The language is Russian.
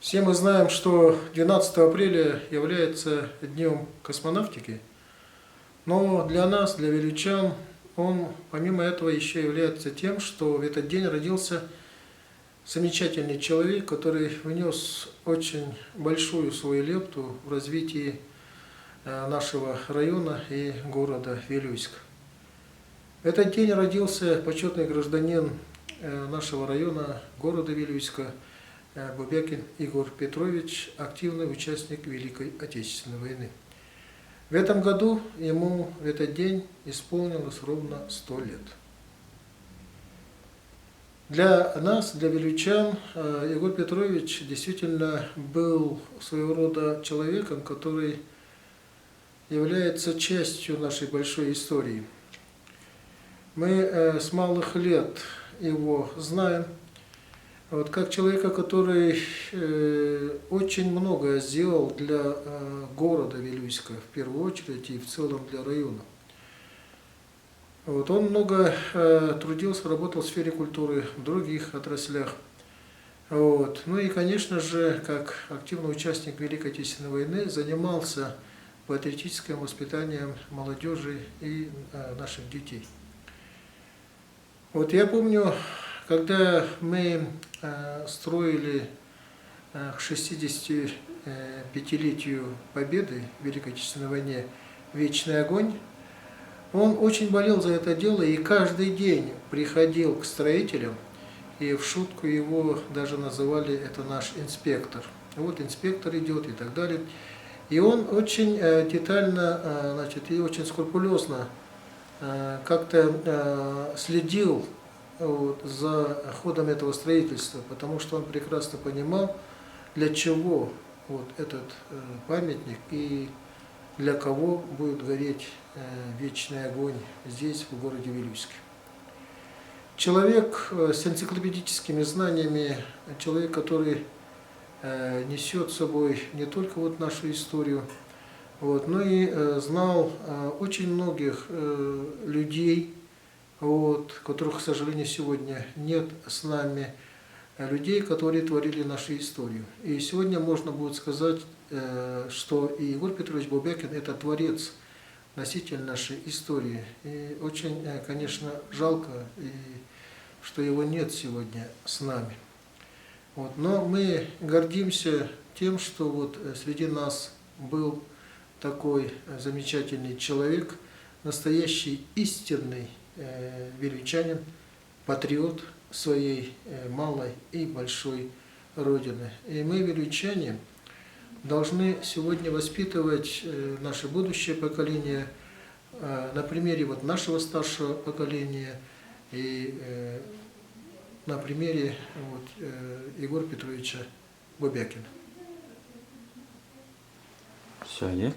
Все мы знаем, что 12 апреля является днем космонавтики, но для нас, для вилючан, он помимо этого еще является тем, что в этот день родился замечательный человек, который внес очень большую свою лепту в развитие нашего района и города Вилюйск. В этот день родился почетный гражданин нашего района, города Вилюйска, Бубякин Игорь Петрович, активный участник Великой Отечественной войны. В этом году ему в этот день исполнилось ровно 100 лет. Для нас, для вилючан, Егор Петрович действительно был своего рода человеком, который является частью нашей большой истории. Мы с малых лет его знаем, вот, как человека, который очень многое сделал для города Вилюйска, в первую очередь, и в целом для района. Вот, он много трудился, работал в сфере культуры, в других отраслях. Вот. Ну и, конечно же, как активный участник Великой Отечественной войны, занимался патриотическим воспитанием молодежи и наших детей. Вот я помню, когда мы строили к 65-летию Победы в Великой Отечественной войне «Вечный огонь», он очень болел за это дело и каждый день приходил к строителям, и в шутку его даже называли «это наш инспектор». Вот инспектор идет и так далее. И он очень детально, значит, и очень скрупулезно как-то следил вот за ходом этого строительства, потому что он прекрасно понимал, для чего вот этот памятник и для кого будет гореть вечный огонь здесь, в городе Вилюйске. Человек с энциклопедическими знаниями, человек, который несет с собой не только вот нашу историю, вот, но и знал очень многих людей, вот, которых, к сожалению, сегодня нет с нами, людей, которые творили нашу историю. И сегодня можно будет сказать, что и Егор Петрович Бубякин – это творец, носитель нашей истории. И очень, конечно, жалко, что его нет сегодня с нами. Вот. Но мы гордимся тем, что вот среди нас был такой замечательный человек, настоящий истинный вилючанин, патриот своей малой и большой Родины. И мы, вилючане, должны сегодня воспитывать наше будущее поколение на примере вот нашего старшего поколения и на примере вот Егора Петровича Бубякина. Все, нет?